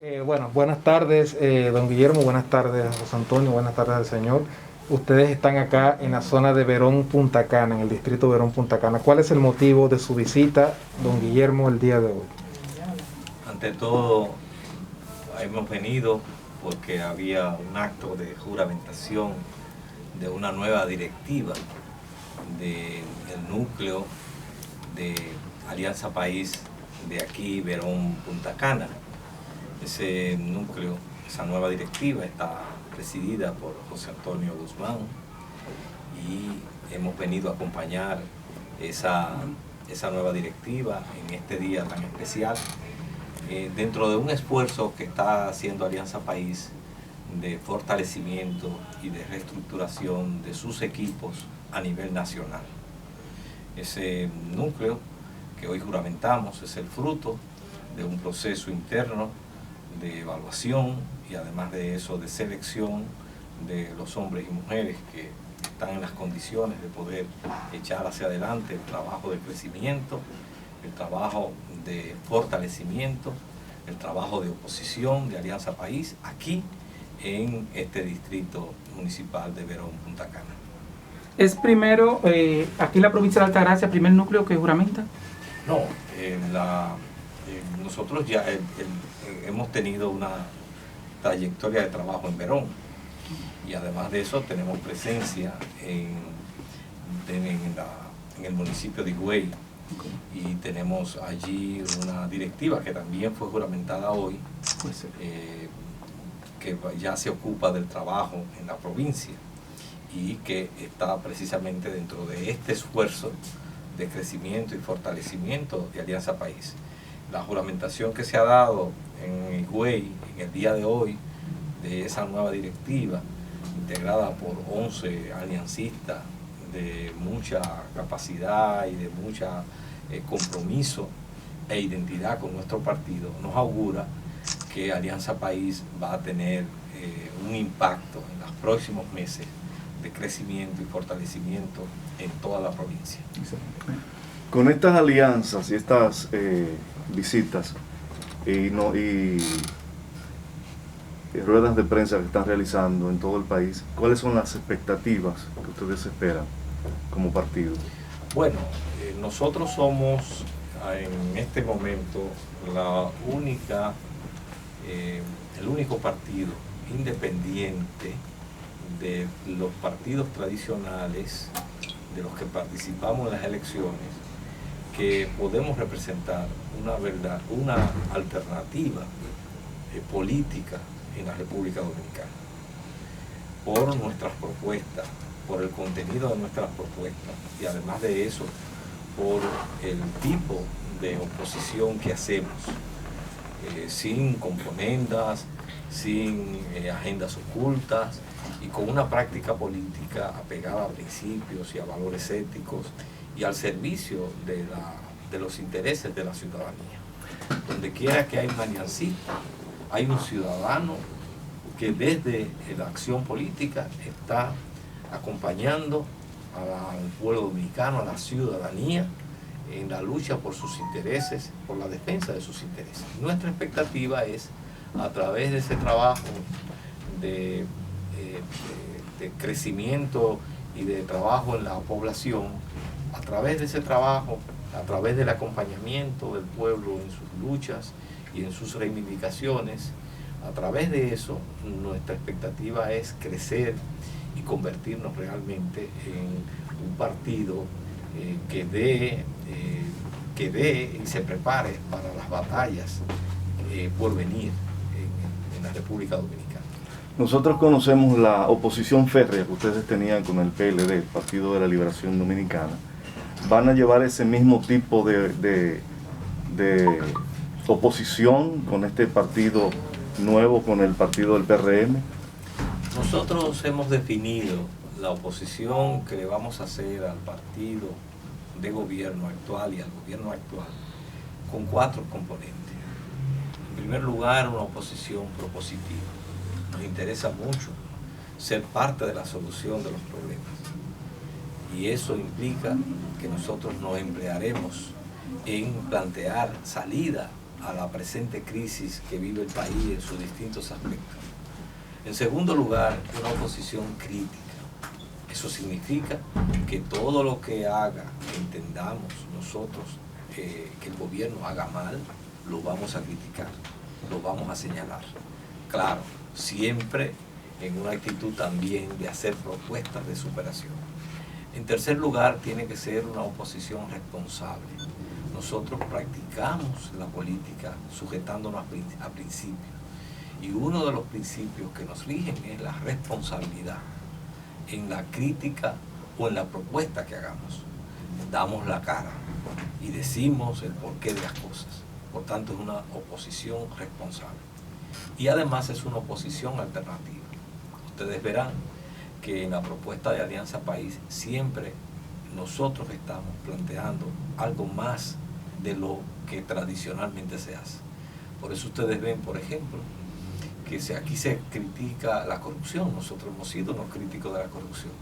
Bueno, buenas tardes, don Guillermo, buenas tardes, José Antonio, buenas tardes al señor. Ustedes están acá en la zona de Verón Punta Cana, en el distrito Verón Punta Cana. ¿Cuál es el motivo de su visita, don Guillermo, el día de hoy? Ante todo, hemos venido porque había un acto de juramentación de una nueva directiva del núcleo de Alianza País de aquí, Verón Punta Cana. Ese núcleo, esa nueva directiva está presidida por José Antonio Guzmán y hemos venido a acompañar esa nueva directiva en este día tan especial, dentro de un esfuerzo que está haciendo Alianza País de fortalecimiento y de reestructuración de sus equipos a nivel nacional. Ese núcleo que hoy juramentamos es el fruto de un proceso interno de evaluación y además de eso de selección de los hombres y mujeres que están en las condiciones de poder echar hacia adelante el trabajo de crecimiento, el trabajo de fortalecimiento, el trabajo de oposición de Alianza País aquí en este distrito municipal de Verón Punta Cana. ¿Es primero, aquí en la provincia de Altagracia, primer núcleo que juramenta? No, nosotros ya hemos tenido una trayectoria de trabajo en Verón y además de eso tenemos presencia en el municipio de Higüey y tenemos allí una directiva que también fue juramentada hoy, que ya se ocupa del trabajo en la provincia y que está precisamente dentro de este esfuerzo de crecimiento y fortalecimiento de Alianza País. La juramentación que se ha dado en Higüey en el día de hoy de esa nueva directiva, integrada por 11 aliancistas de mucha capacidad y de mucha compromiso e identidad con nuestro partido, nos augura que Alianza País va a tener un impacto en los próximos meses de crecimiento y fortalecimiento en toda la provincia. Con estas alianzas y estas visitas y ruedas de prensa que están realizando en todo el país, ¿cuáles son las expectativas que ustedes esperan como partido? Bueno, nosotros somos en este momento el único partido independiente de los partidos tradicionales de los que participamos en las elecciones, que podemos representar una alternativa política en la República Dominicana por nuestras propuestas, por el contenido de nuestras propuestas y además de eso por el tipo de oposición que hacemos, sin componendas, sin agendas ocultas y con una práctica política apegada a principios y a valores éticos y al servicio de los intereses de la ciudadanía. Donde quiera que hay un aliancista, hay un ciudadano que desde la acción política está acompañando al pueblo dominicano, a la ciudadanía, en la lucha por sus intereses, por la defensa de sus intereses. Nuestra expectativa es, a través de ese trabajo de crecimiento y de trabajo en la población, a través de ese trabajo, a través del acompañamiento del pueblo en sus luchas y en sus reivindicaciones, a través de eso, nuestra expectativa es crecer y convertirnos realmente en un partido que dé y se prepare para las batallas por venir en la República Dominicana. Nosotros conocemos la oposición férrea que ustedes tenían con el PLD, el Partido de la Liberación Dominicana. ¿Van a llevar ese mismo tipo de oposición con este partido nuevo, con el partido del PRM? Nosotros hemos definido la oposición que le vamos a hacer al partido de gobierno actual y al gobierno actual con 4 componentes. En primer lugar, una oposición propositiva. Nos interesa mucho ser parte de la solución de los problemas y eso implica que nosotros nos emplearemos en plantear salida a la presente crisis que vive el país en sus distintos aspectos. En segundo lugar, una oposición crítica. Eso significa que todo lo que haga, que entendamos nosotros que el gobierno haga mal, lo vamos a criticar, lo vamos a señalar. Claro, siempre en una actitud también de hacer propuestas de superación. En tercer lugar, tiene que ser una oposición responsable. Nosotros practicamos la política sujetándonos a principios. Y uno de los principios que nos rigen es la responsabilidad en la crítica o en la propuesta que hagamos. Damos la cara y decimos el porqué de las cosas. Por tanto, es una oposición responsable. Y además es una oposición alternativa. Ustedes verán que en la propuesta de Alianza País siempre nosotros estamos planteando algo más de lo que tradicionalmente se hace. Por eso ustedes ven, por ejemplo, que aquí se critica la corrupción. Nosotros hemos sido unos críticos de la corrupción,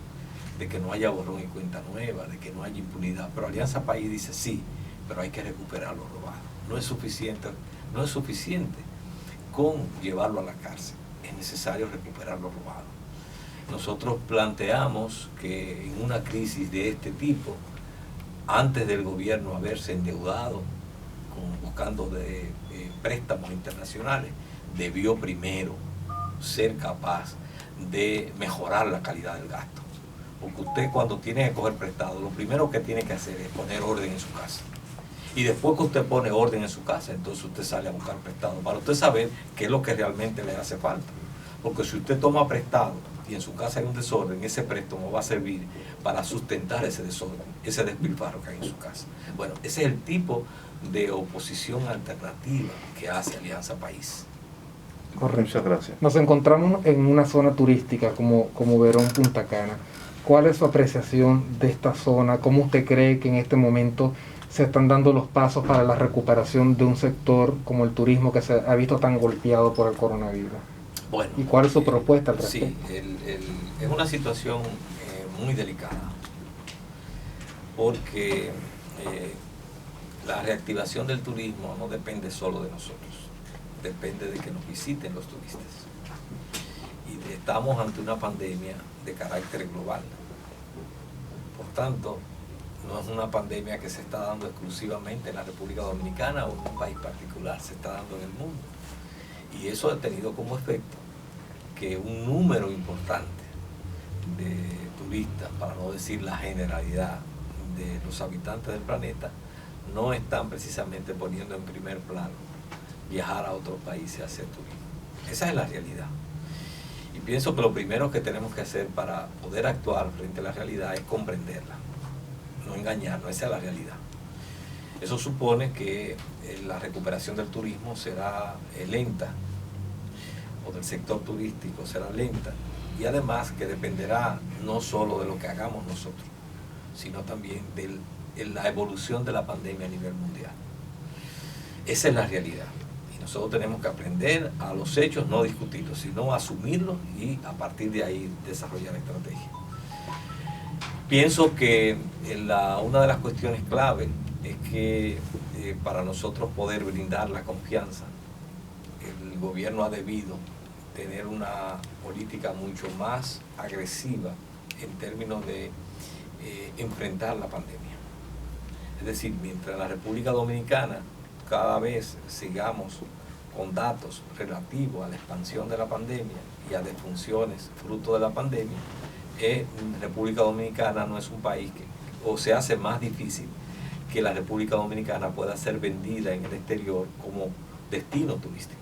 de que no haya borrón y cuenta nueva, de que no haya impunidad. Pero Alianza País dice sí, pero hay que recuperar lo robado. No es suficiente con llevarlo a la cárcel. Es necesario recuperar lo robado. Nosotros planteamos que en una crisis de este tipo, antes del gobierno haberse endeudado buscando préstamos internacionales, debió primero ser capaz de mejorar la calidad del gasto. Porque usted, cuando tiene que coger prestado, lo primero que tiene que hacer es poner orden en su casa. Y después que usted pone orden en su casa, entonces usted sale a buscar prestado para usted saber qué es lo que realmente le hace falta. Porque si usted toma prestado y en su casa hay un desorden, ese préstamo va a servir para sustentar ese desorden, ese despilfarro que hay en su casa. Bueno, ese es el tipo de oposición alternativa que hace Alianza País. Correcto. Muchas gracias. Nos encontramos en una zona turística como Verón Punta Cana. ¿Cuál es su apreciación de esta zona? ¿Cómo usted cree que en este momento se están dando los pasos para la recuperación de un sector como el turismo que se ha visto tan golpeado por el coronavirus? Bueno, ¿Y cuál es su propuesta al respecto? Sí, es una situación muy delicada, porque la reactivación del turismo no depende solo de nosotros, depende de que nos visiten los turistas. Y estamos ante una pandemia de carácter global. Por tanto, no es una pandemia que se está dando exclusivamente en la República Dominicana o en un país particular, se está dando en el mundo. Y eso ha tenido como efecto que un número importante de turistas, para no decir la generalidad de los habitantes del planeta, no están precisamente poniendo en primer plano viajar a otros países a hacer turismo. Esa es la realidad. Y pienso que lo primero que tenemos que hacer para poder actuar frente a la realidad es comprenderla, no engañarnos, esa es la realidad. Eso supone que la recuperación del turismo será lenta, o del sector turístico será lenta, y además que dependerá no solo de lo que hagamos nosotros, sino también de la evolución de la pandemia a nivel mundial. Esa es la realidad. Y nosotros tenemos que aprender a los hechos, no discutirlos, sino asumirlos y a partir de ahí desarrollar estrategias. Pienso que una de las cuestiones clave es que para nosotros poder brindar la confianza, el gobierno ha debido tener una política mucho más agresiva en términos de enfrentar la pandemia. Es decir, mientras en la República Dominicana cada vez sigamos con datos relativos a la expansión de la pandemia y a defunciones fruto de la pandemia, República Dominicana no es un país o se hace más difícil que la República Dominicana pueda ser vendida en el exterior como destino turístico.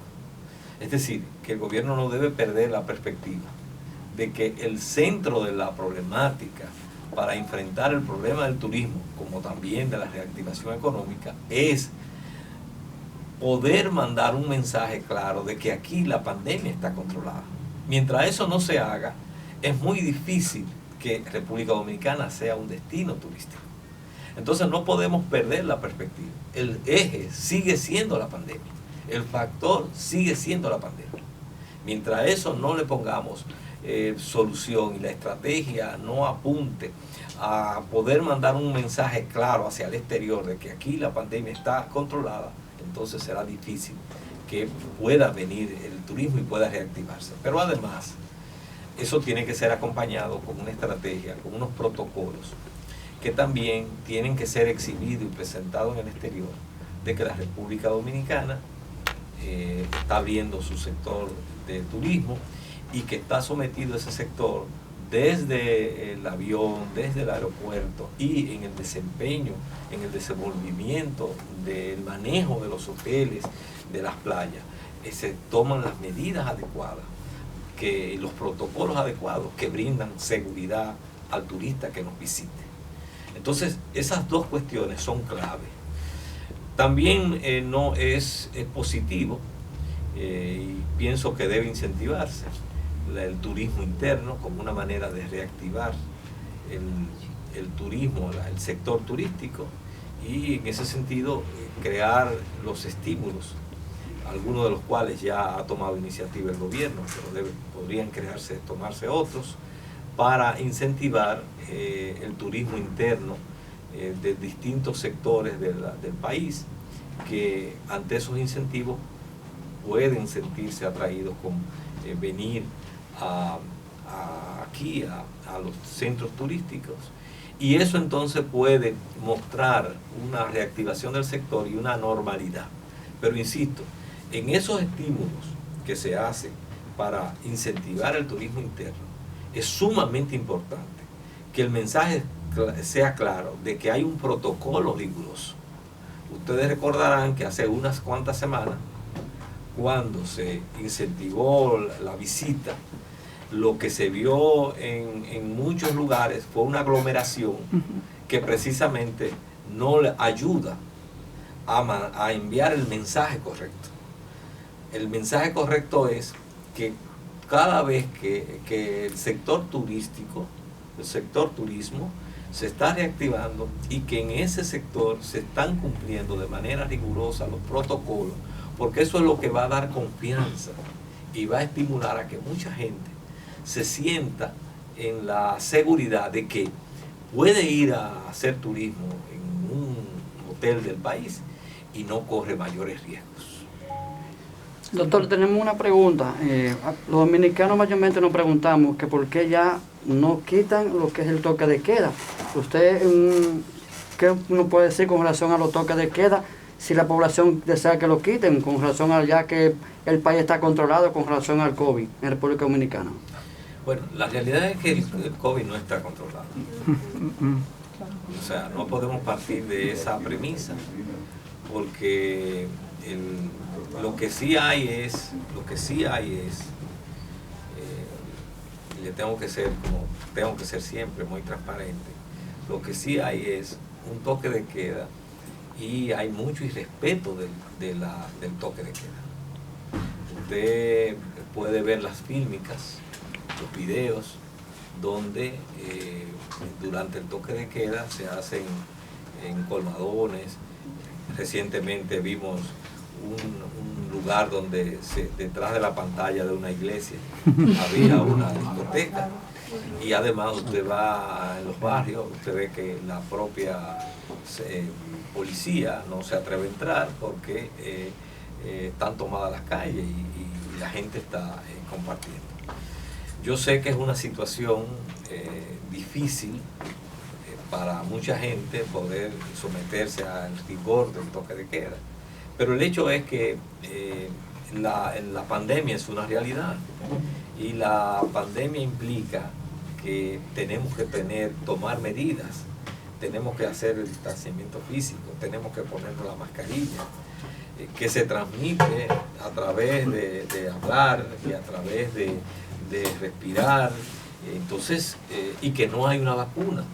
Es decir, que el gobierno no debe perder la perspectiva de que el centro de la problemática para enfrentar el problema del turismo, como también de la reactivación económica, es poder mandar un mensaje claro de que aquí la pandemia está controlada. Mientras eso no se haga, es muy difícil que República Dominicana sea un destino turístico. Entonces no podemos perder la perspectiva. El eje sigue siendo la pandemia. El factor sigue siendo la pandemia. Mientras eso no le pongamos solución y la estrategia no apunte a poder mandar un mensaje claro hacia el exterior de que aquí la pandemia está controlada, entonces será difícil que pueda venir el turismo y pueda reactivarse. Pero además, eso tiene que ser acompañado con una estrategia, con unos protocolos que también tienen que ser exhibidos y presentados en el exterior, de que la República Dominicana está abriendo su sector de turismo y que está sometido ese sector desde el avión, desde el aeropuerto y en el desempeño, en el desenvolvimiento del manejo de los hoteles, de las playas, se toman las medidas adecuadas, los protocolos adecuados que brindan seguridad al turista que nos visite. Entonces, esas dos cuestiones son clave. También no es positivo, y pienso que debe incentivarse el turismo interno como una manera de reactivar el turismo, el sector turístico, y en ese sentido crear los estímulos, algunos de los cuales ya ha tomado iniciativa el gobierno, pero podrían tomarse otros, para incentivar el turismo interno de distintos sectores del país, que ante esos incentivos pueden sentirse atraídos con venir aquí a los centros turísticos, y eso entonces puede mostrar una reactivación del sector y una normalidad. Pero insisto, en esos estímulos que se hacen para incentivar el turismo interno, es sumamente importante que el mensaje sea claro de que hay un protocolo riguroso. Ustedes recordarán que hace unas cuantas semanas, cuando se incentivó la visita, lo que se vio en muchos lugares fue una aglomeración que precisamente no le ayuda a enviar el mensaje correcto. El mensaje correcto es que cada vez que el sector turístico, el sector turismo, se está reactivando y que en ese sector se están cumpliendo de manera rigurosa los protocolos, porque eso es lo que va a dar confianza y va a estimular a que mucha gente se sienta en la seguridad de que puede ir a hacer turismo en un hotel del país y no corre mayores riesgos. Doctor, tenemos una pregunta. Los dominicanos mayormente nos preguntamos que por qué ya no quitan lo que es el toque de queda. Usted, ¿qué uno puede decir con relación a los toques de queda? Si la población desea que lo quiten, con relación a ya que el país está controlado con relación al COVID en República Dominicana. Bueno, la realidad es que el COVID no está controlado. O sea, no podemos partir de esa premisa, porque lo que sí hay es, y tengo que ser siempre muy transparente, lo que sí hay es un toque de queda, y hay mucho irrespeto del toque de queda. Usted puede ver las fílmicas, los videos, donde durante el toque de queda se hacen en colmadones. Recientemente vimos un lugar donde detrás de la pantalla de una iglesia había una discoteca, y además usted va en los barrios, usted ve que la propia policía no se atreve a entrar porque están tomadas las calles y la gente está compartiendo. Yo sé que es una situación difícil para mucha gente poder someterse al rigor del toque de queda, pero el hecho es que la pandemia es una realidad, y la pandemia implica que tenemos que tomar medidas, tenemos que hacer el distanciamiento físico, tenemos que ponernos la mascarilla, que se transmite a través de hablar y a través de respirar, entonces, y que no hay una vacuna.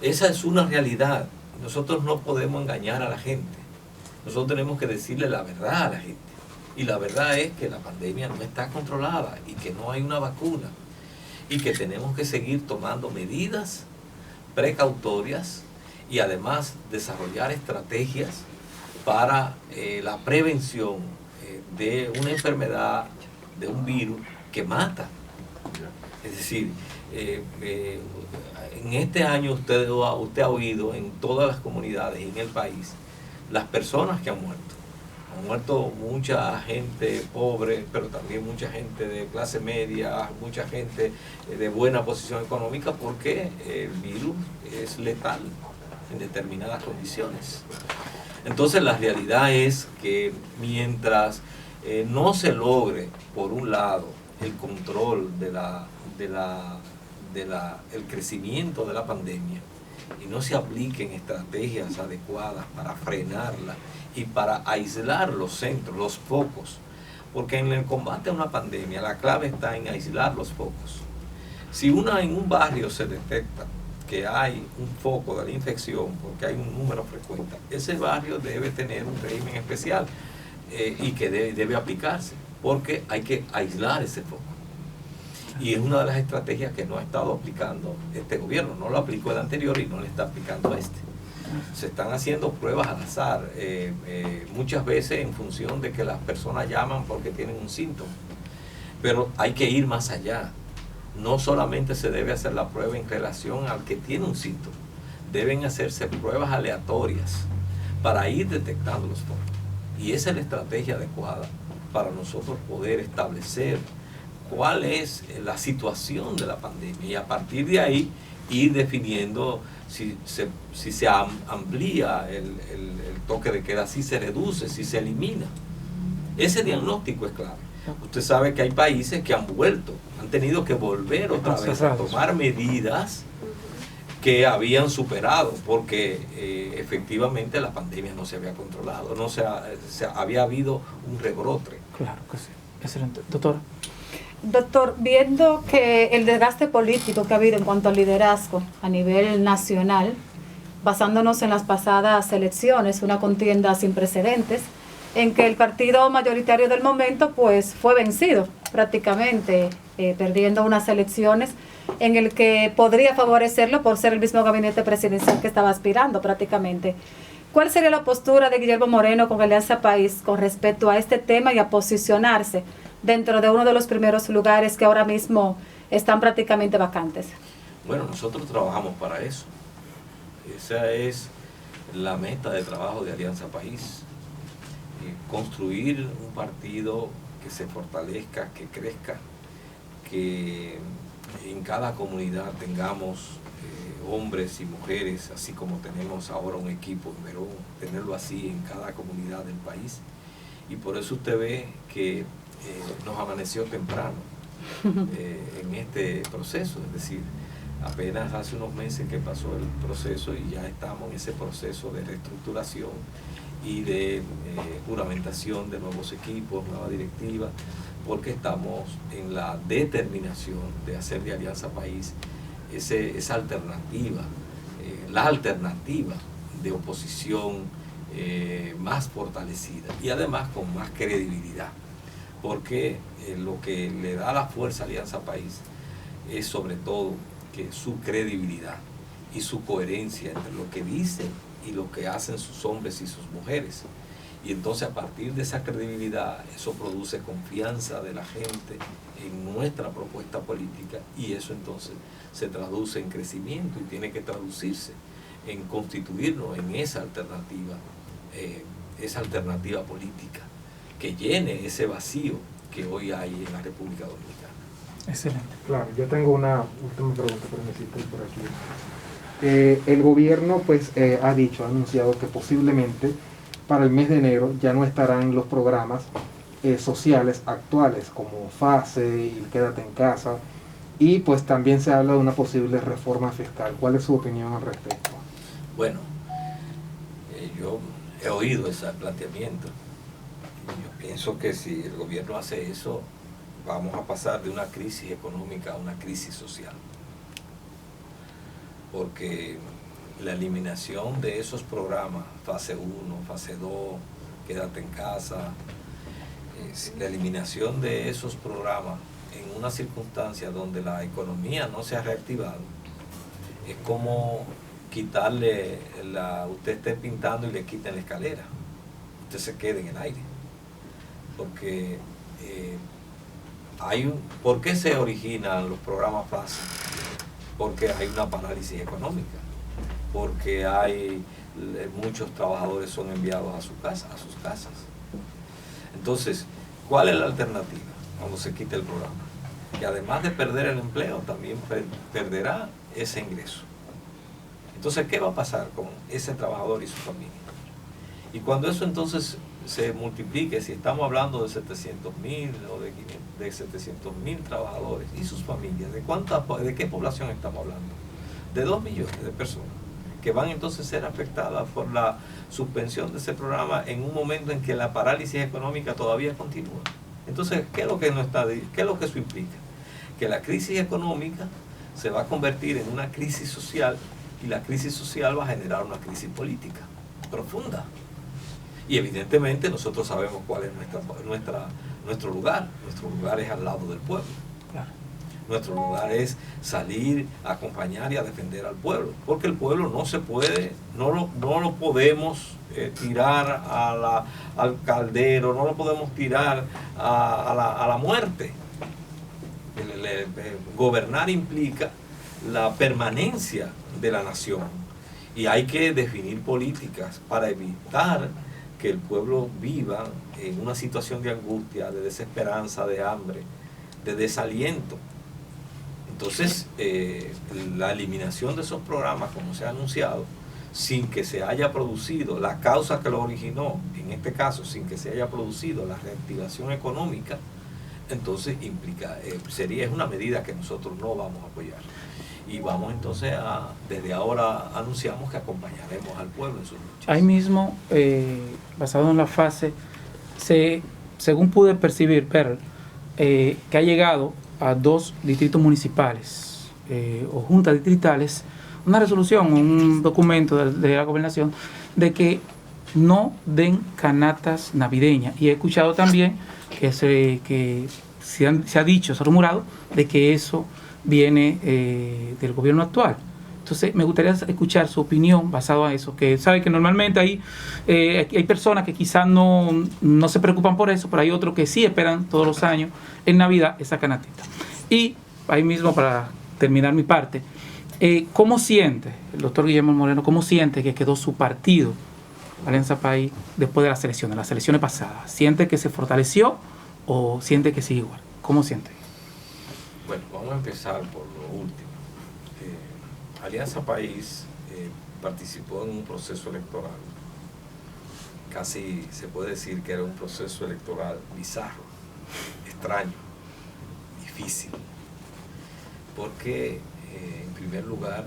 Esa es una realidad. Nosotros no podemos engañar a la gente. Nosotros tenemos que decirle la verdad a la gente. Y la verdad es que la pandemia no está controlada y que no hay una vacuna. Y que tenemos que seguir tomando medidas precautorias y además desarrollar estrategias para la prevención de una enfermedad, de un virus que mata. Es decir, en este año usted ha oído en todas las comunidades y en el país las personas que han muerto. Han muerto mucha gente pobre, pero también mucha gente de clase media, mucha gente de buena posición económica, porque el virus es letal en determinadas condiciones. Entonces la realidad es que mientras no se logre, por un lado, el control el crecimiento de la pandemia, y no se apliquen estrategias adecuadas para frenarla y para aislar los centros, los focos, porque en el combate a una pandemia la clave está en aislar los focos. Si en un barrio se detecta que hay un foco de la infección, porque hay un número frecuente, ese barrio debe tener un régimen especial y que debe aplicarse, porque hay que aislar ese foco. Y es una de las estrategias que no ha estado aplicando este gobierno. No lo aplicó el anterior y no le está aplicando este. Se están haciendo pruebas al azar, muchas veces en función de que las personas llaman porque tienen un síntoma. Pero hay que ir más allá. No solamente se debe hacer la prueba en relación al que tiene un síntoma. Deben hacerse pruebas aleatorias para ir detectando los focos. Y esa es la estrategia adecuada para nosotros poder establecer cuál es la situación de la pandemia y a partir de ahí ir definiendo si se amplía el toque de queda, si se reduce, si se elimina. Ese diagnóstico es clave. Usted sabe que hay países que han tenido que volver otra vez a tomar medidas que habían superado porque efectivamente la pandemia no se había controlado, había habido un rebrote. Claro que sí. Excelente. Doctora. Doctor, viendo que el desgaste político que ha habido en cuanto al liderazgo a nivel nacional, basándonos en las pasadas elecciones, una contienda sin precedentes, en que el partido mayoritario del momento pues fue vencido prácticamente, perdiendo unas elecciones en el que podría favorecerlo por ser el mismo gabinete presidencial que estaba aspirando prácticamente. ¿Cuál sería la postura de Guillermo Moreno con Alianza País con respecto a este tema y a posicionarse dentro de uno de los primeros lugares que ahora mismo están prácticamente vacantes? Bueno, nosotros trabajamos para eso. Esa es la meta de trabajo de Alianza País. Construir un partido que se fortalezca, que crezca, que en cada comunidad tengamos hombres y mujeres, así como tenemos ahora un equipo en Verón, tenerlo así en cada comunidad del país. Y por eso usted ve que nos amaneció temprano en este proceso, es decir, apenas hace unos meses que pasó el proceso y ya estamos en ese proceso de reestructuración y de juramentación de nuevos equipos, nueva directiva, porque estamos en la determinación de hacer de Alianza País esa alternativa, la alternativa de oposición más fortalecida y además con más credibilidad, porque lo que le da la fuerza a Alianza País es sobre todo que su credibilidad y su coherencia entre lo que dicen y lo que hacen sus hombres y sus mujeres. Y entonces a partir de esa credibilidad, eso produce confianza de la gente en nuestra propuesta política y eso entonces se traduce en crecimiento y tiene que traducirse en constituirnos en esa alternativa política que llene ese vacío que hoy hay en la República Dominicana. Excelente. Claro, yo tengo una última pregunta, pero necesito ir por aquí. El gobierno pues ha anunciado que posiblemente para el mes de enero ya no estarán los programas sociales actuales como FASE y Quédate en Casa, y pues también se habla de una posible reforma fiscal. ¿Cuál es su opinión al respecto? Bueno, yo he oído ese planteamiento. Yo pienso que si el gobierno hace eso, vamos a pasar de una crisis económica a una crisis social. Porque la eliminación de esos programas, fase 1, fase 2, Quédate en Casa, la eliminación de esos programas en una circunstancia donde la economía no se ha reactivado, es como quitarle usted esté pintando y le quiten la escalera, usted se queda en el aire. Porque ¿por qué se originan los programas fáciles? Porque hay una parálisis económica, porque muchos trabajadores son enviados a sus casas. Entonces, ¿cuál es la alternativa cuando se quite el programa? Que además de perder el empleo, también perderá ese ingreso. Entonces, ¿qué va a pasar con ese trabajador y su familia? Y cuando eso entonces se multiplique, si estamos hablando de 700.000 o de 700.000 trabajadores y sus familias, ¿de qué población estamos hablando? De 2 millones de personas que van entonces a ser afectadas por la suspensión de ese programa en un momento en que la parálisis económica todavía continúa. Entonces, ¿qué es lo que eso implica? Que la crisis económica se va a convertir en una crisis social, y la crisis social va a generar una crisis política profunda. Y evidentemente nosotros sabemos cuál es nuestro lugar. Nuestro lugar es al lado del pueblo. Claro. Nuestro lugar es salir, acompañar y a defender al pueblo. Porque el pueblo no se puede, no lo podemos tirar al caldero, no lo podemos tirar a la muerte. Gobernar implica la permanencia de la nación. Y hay que definir políticas para evitar que el pueblo viva en una situación de angustia, de desesperanza, de hambre, de desaliento. Entonces, la eliminación de esos programas, como se ha anunciado, sin que se haya producido la causa que lo originó, en este caso, sin que se haya producido la reactivación económica, entonces es una medida que nosotros no vamos a apoyar. Y vamos entonces desde ahora anunciamos que acompañaremos al pueblo en sus luchas. Ahí mismo, basado en la fase, según pude ver, que ha llegado a 2 distritos municipales o juntas distritales una resolución, un documento de la gobernación de que no den canastas navideñas. Y he escuchado también que se ha dicho, se ha rumorado de que eso viene del gobierno actual. Entonces me gustaría escuchar su opinión basado a eso, que sabe que normalmente hay personas que quizás no se preocupan por eso, pero hay otros que sí esperan todos los años en Navidad esa canastita. Y ahí mismo, para terminar mi parte, ¿cómo siente el doctor Guillermo Moreno, cómo siente que quedó su partido, Alianza País, después de las elecciones pasadas? ¿Siente que se fortaleció o siente que sigue igual? ¿Cómo siente? Bueno, vamos a empezar por lo último. Alianza País participó en un proceso electoral. Casi se puede decir que era un proceso electoral bizarro, extraño, difícil. Porque, en primer lugar,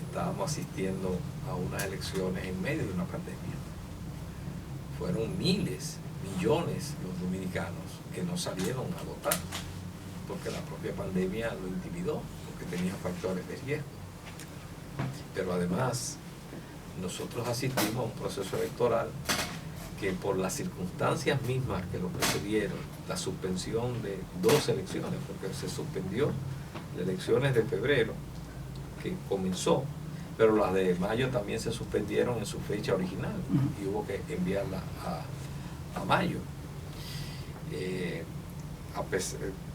estábamos asistiendo a unas elecciones en medio de una pandemia. Fueron miles, millones los dominicanos que no salieron a votar, porque la propia pandemia lo intimidó, porque tenía factores de riesgo. Pero además, nosotros asistimos a un proceso electoral que, por las circunstancias mismas que lo precedieron, la suspensión de 2 elecciones, porque se suspendió las elecciones de febrero, que comenzó, pero las de mayo también se suspendieron en su fecha original y hubo que enviarla a mayo.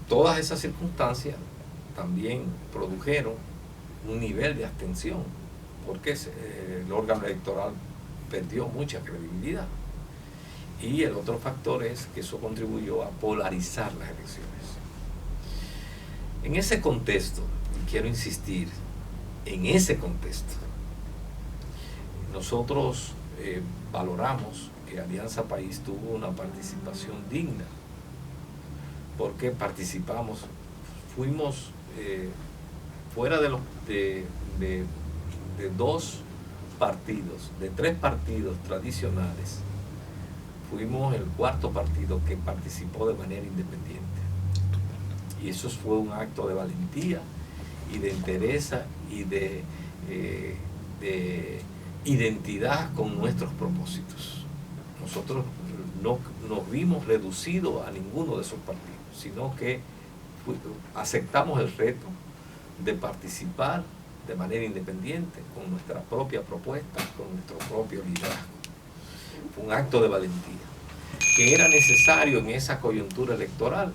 Todas esas circunstancias también produjeron un nivel de abstención, porque el órgano electoral perdió mucha credibilidad. Y el otro factor es que eso contribuyó a polarizar las elecciones. En ese contexto, y quiero insistir, en ese contexto, nosotros valoramos que Alianza País tuvo una participación digna, porque fuimos fuera de 2 partidos, de 3 partidos tradicionales, fuimos el 4º partido que participó de manera independiente. Y eso fue un acto de valentía y de entereza y de identidad con nuestros propósitos. Nosotros no nos vimos reducidos a ninguno de esos partidos, sino que aceptamos el reto de participar de manera independiente, con nuestra propia propuesta, con nuestro propio liderazgo. Fue un acto de valentía, que era necesario en esa coyuntura electoral,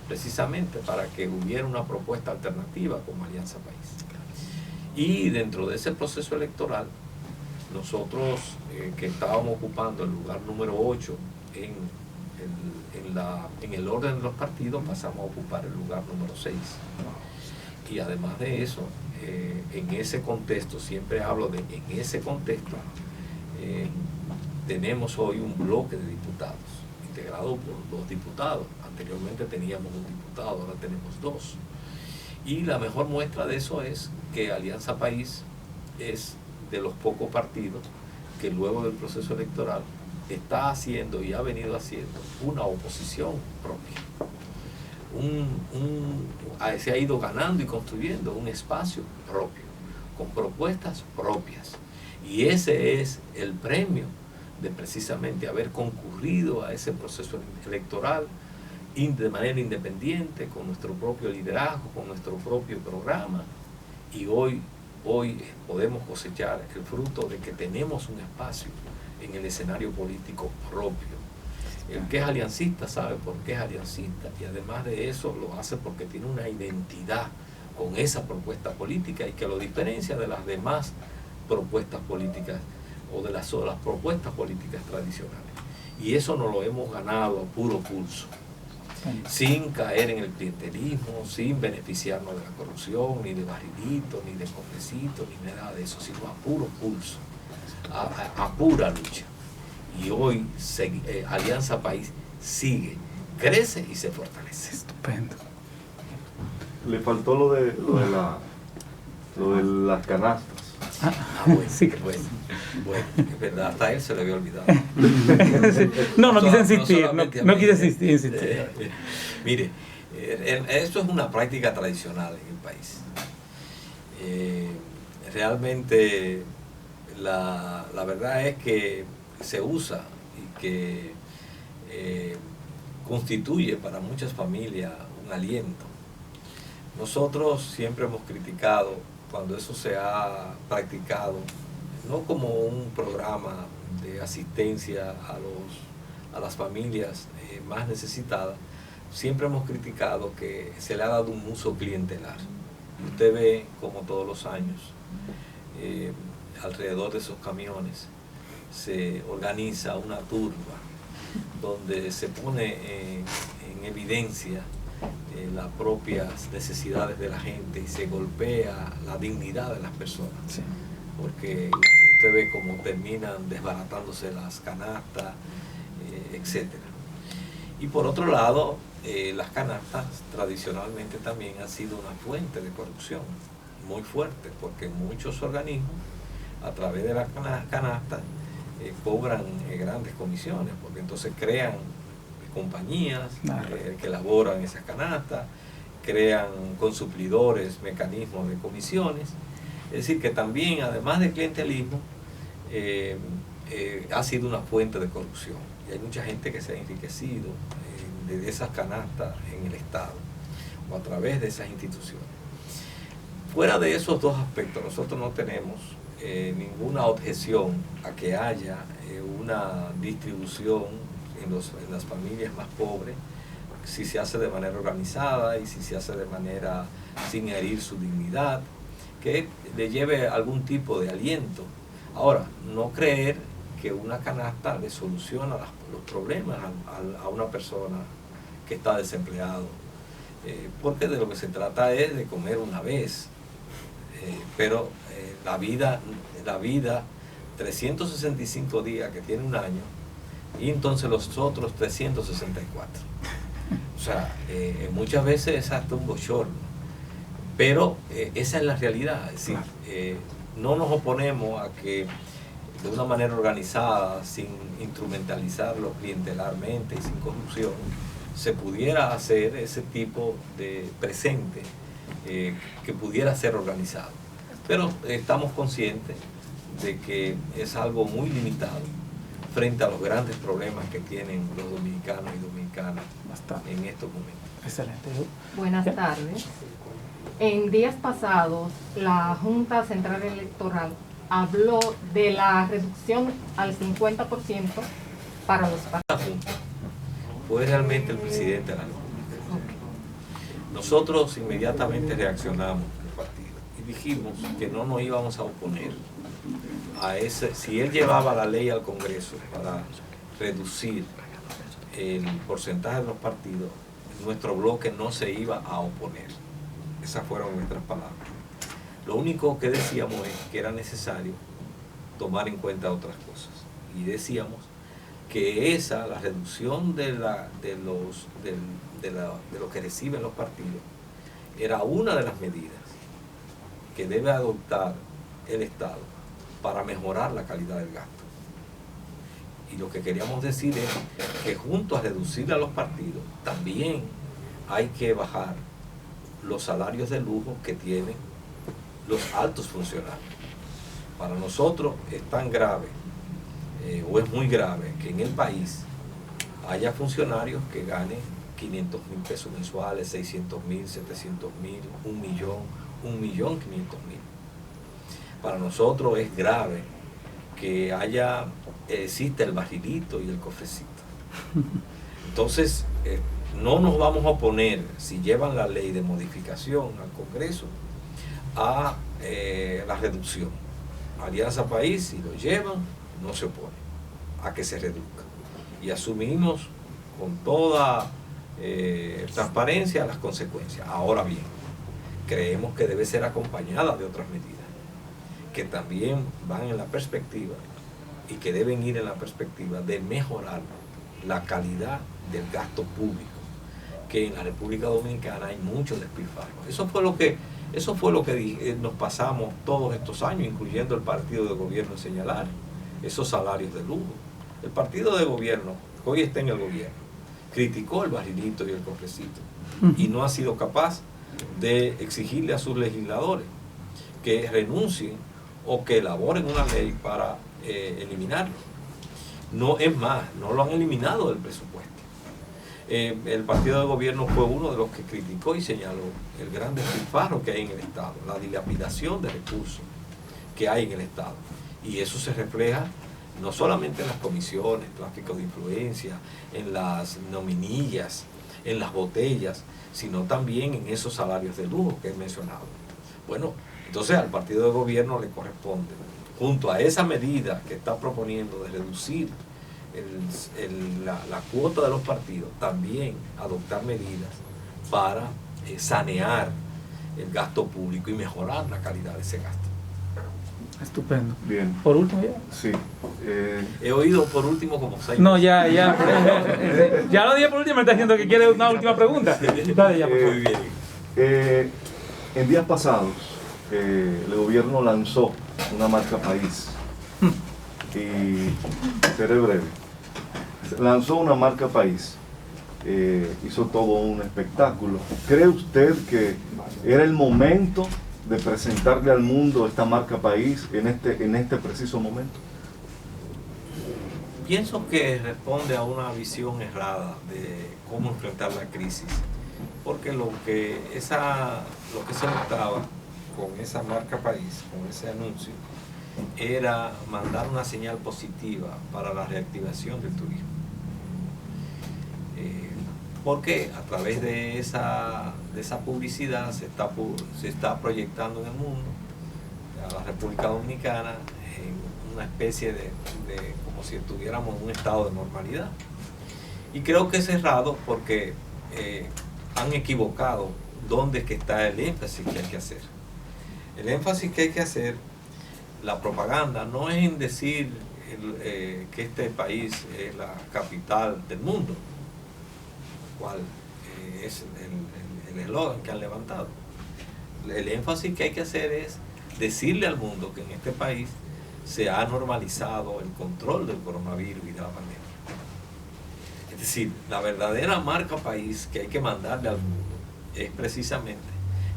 precisamente para que hubiera una propuesta alternativa como Alianza País. Y dentro de ese proceso electoral, nosotros que estábamos ocupando el lugar número 8 en el orden de los partidos pasamos a ocupar el lugar número 6. Y además de eso, en ese contexto, siempre hablo de en ese contexto, tenemos hoy un bloque de diputados, integrado por 2 diputados. Anteriormente teníamos un diputado, ahora tenemos 2. Y la mejor muestra de eso es que Alianza País es de los pocos partidos que luego del proceso electoral está haciendo y ha venido haciendo una oposición propia. Se ha ido ganando y construyendo un espacio propio, con propuestas propias. Y ese es el premio de precisamente haber concurrido a ese proceso electoral de manera independiente, con nuestro propio liderazgo, con nuestro propio programa. Y hoy podemos cosechar el fruto de que tenemos un espacio en el escenario político propio. El que es aliancista sabe por qué es aliancista, y además de eso lo hace porque tiene una identidad con esa propuesta política y que lo diferencia de las demás propuestas políticas o de las propuestas políticas tradicionales. Y eso nos lo hemos ganado a puro pulso, sin caer en el clientelismo, sin beneficiarnos de la corrupción, ni de barrilitos, ni de cofrecitos, ni nada de eso, sino a puro pulso, a pura lucha. Y hoy Alianza País sigue, crece y se fortalece. Estupendo. Le faltó lo de las canastas. Bueno, Sí. bueno, es verdad, hasta a él se le había olvidado. No quise insistir, solamente a no mí. quise insistir. Mire, esto es una práctica tradicional en el país. Realmente la verdad es que se usa y que constituye para muchas familias un aliento. Nosotros siempre hemos criticado cuando eso se ha practicado, no como un programa de asistencia a las familias más necesitadas, siempre hemos criticado que se le ha dado un uso clientelar. Usted ve como todos los años, alrededor de esos camiones, se organiza una turba donde se pone en evidencia las propias necesidades de la gente y se golpea la dignidad de las personas. Sí. Porque usted ve cómo terminan desbaratándose las canastas, etc. Y por otro lado, las canastas tradicionalmente también han sido una fuente de corrupción muy fuerte, porque muchos organismos a través de las canastas cobran grandes comisiones, porque entonces crean compañías que elaboran esas canastas, crean con suplidores mecanismos de comisiones. Es decir, que también, además de clientelismo, ha sido una fuente de corrupción. Y hay mucha gente que se ha enriquecido de esas canastas en el Estado o a través de esas instituciones. Fuera de esos dos aspectos, nosotros no tenemos ninguna objeción a que haya una distribución en las familias más pobres, si se hace de manera organizada y si se hace de manera sin herir su dignidad, que le lleve algún tipo de aliento. Ahora, no creer que una canasta le soluciona los problemas a una persona que está desempleado, porque de lo que se trata es de comer una vez, pero la vida 365 días que tiene un año, y entonces los otros 364. O sea, muchas veces es hasta un bochorno, pero esa es la realidad. Es decir, no nos oponemos a que de una manera organizada, sin instrumentalizarlo clientelarmente y sin corrupción, se pudiera hacer ese tipo de presente que pudiera ser organizado. Pero estamos conscientes de que es algo muy limitado frente a los grandes problemas que tienen los dominicanos y dominicanas en estos momentos. Excelente. Buenas tardes. En días pasados, la Junta Central Electoral habló de la reducción al 50% para los partidos. Fue realmente el presidente de la República. Nosotros inmediatamente reaccionamos el partido y dijimos que no nos íbamos a oponer a ese. Si él llevaba la ley al Congreso para reducir el porcentaje de los partidos, nuestro bloque no se iba a oponer. Esas fueron nuestras palabras. Lo único que decíamos es que era necesario tomar en cuenta otras cosas. Y decíamos que la reducción de lo que reciben los partidos era una de las medidas que debe adoptar el Estado para mejorar la calidad del gasto. Y lo que queríamos decir es que junto a reducir a los partidos, también hay que bajar los salarios de lujo que tienen los altos funcionarios. Para nosotros es tan grave, o es muy grave, que en el país haya funcionarios que ganen 500.000 pesos mensuales, 600.000, 700.000, 1.500.000. Para nosotros es grave que exista el barrilito y el cofrecito. Entonces, no nos vamos a oponer, si llevan la ley de modificación al Congreso, a la reducción. Alianza País, si lo llevan, no se opone a que se reduzca. Y asumimos con toda transparencia las consecuencias. Ahora bien, creemos que debe ser acompañada de otras medidas que también van en la perspectiva y que deben ir en la perspectiva de mejorar la calidad del gasto público, que en la República Dominicana hay mucho despilfarro. Eso fue lo que nos pasamos todos estos años, incluyendo el partido de gobierno, en señalar esos salarios de lujo. El partido de gobierno, que hoy está en el gobierno, criticó el barrilito y el cofrecito y no ha sido capaz de exigirle a sus legisladores que renuncien o que elaboren una ley para eliminarlo. No, es más, no lo han eliminado del presupuesto. El partido de gobierno fue uno de los que criticó y señaló el gran despilfarro que hay en el Estado, la dilapidación de recursos que hay en el Estado. Y eso se refleja no solamente en las comisiones, tráfico de influencia, en las nominillas, en las botellas, sino también en esos salarios de lujo que he mencionado. Bueno, entonces al partido de gobierno le corresponde, junto a esa medida que está proponiendo de reducir la cuota de los partidos, también adoptar medidas para sanear el gasto público y mejorar la calidad de ese gasto. Estupendo. Bien. Por último ya. Sí. He oído por último como 6. No, ya. Ya lo dije por último, me está diciendo que quiere una última pregunta. Dale ya, por favor. Muy bien. En días pasados, el gobierno lanzó una marca país. Y seré breve. Lanzó una marca país. Hizo todo un espectáculo. ¿Cree usted que era el momento de presentarle al mundo esta marca país en este preciso momento? Pienso que responde a una visión errada de cómo enfrentar la crisis, porque lo que se buscaba con esa marca país, con ese anuncio, era mandar una señal positiva para la reactivación del turismo. Porque a través de esa publicidad se está proyectando en el mundo a la República Dominicana en una especie de como si estuviéramos en un estado de normalidad. Y creo que es errado porque han equivocado dónde es que está el énfasis que hay que hacer. El énfasis que hay que hacer, la propaganda, no es en decir que este país es la capital del mundo, cual es el eslogan que han levantado. El énfasis que hay que hacer es decirle al mundo que en este país se ha normalizado el control del coronavirus y de la pandemia. Es decir, la verdadera marca país que hay que mandarle al mundo es precisamente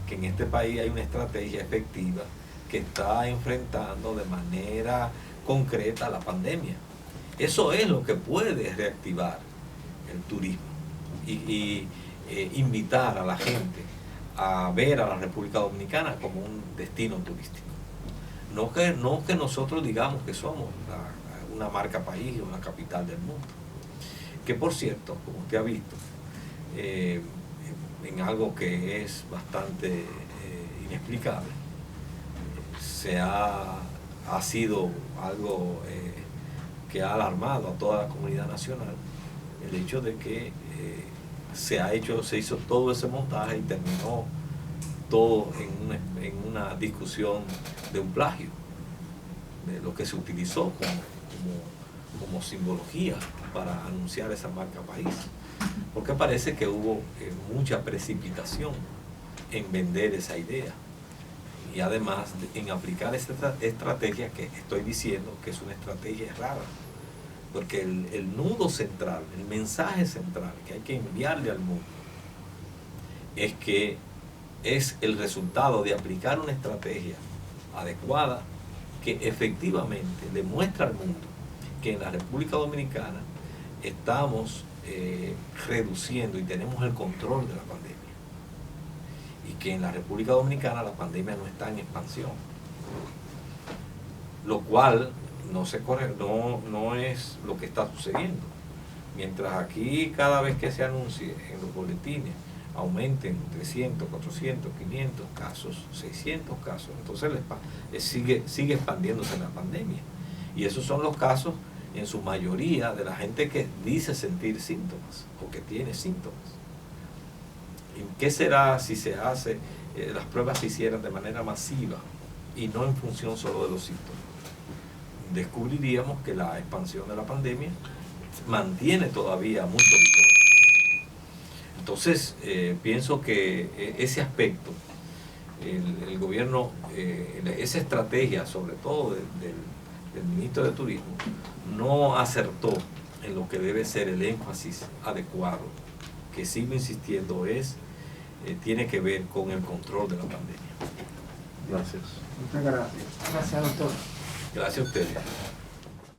que en este país hay una estrategia efectiva que está enfrentando de manera concreta la pandemia. Eso es lo que puede reactivar el turismo y invitar a la gente a ver a la República Dominicana como un destino turístico. No que nosotros digamos que somos una marca país o una capital del mundo. Que por cierto, como usted ha visto, en algo que es bastante inexplicable, ha sido algo que ha alarmado a toda la comunidad nacional, el hecho de que se hizo todo ese montaje y terminó todo en una discusión de un plagio, de lo que se utilizó como simbología para anunciar esa marca país, porque parece que hubo mucha precipitación en vender esa idea y además en aplicar esa estrategia que estoy diciendo que es una estrategia errada, porque el nudo central, el mensaje central que hay que enviarle al mundo es que es el resultado de aplicar una estrategia adecuada que efectivamente demuestra al mundo que en la República Dominicana estamos reduciendo y tenemos el control de la pandemia, y que en la República Dominicana la pandemia no está en expansión, lo cual no es lo que está sucediendo. Mientras aquí cada vez que se anuncie en los boletines aumenten 300, 400, 500 casos, 600 casos, entonces sigue expandiéndose la pandemia. Y esos son los casos, en su mayoría, de la gente que dice sentir síntomas o que tiene síntomas. ¿Y qué será si las pruebas se hicieran de manera masiva y no en función solo de los síntomas? Descubriríamos que la expansión de la pandemia mantiene todavía mucho vigor. Entonces, pienso que ese aspecto, el gobierno, esa estrategia, sobre todo del ministro de Turismo, no acertó en lo que debe ser el énfasis adecuado, que sigo insistiendo tiene que ver con el control de la pandemia. Gracias. Muchas gracias. Gracias, doctor. Gracias a ustedes.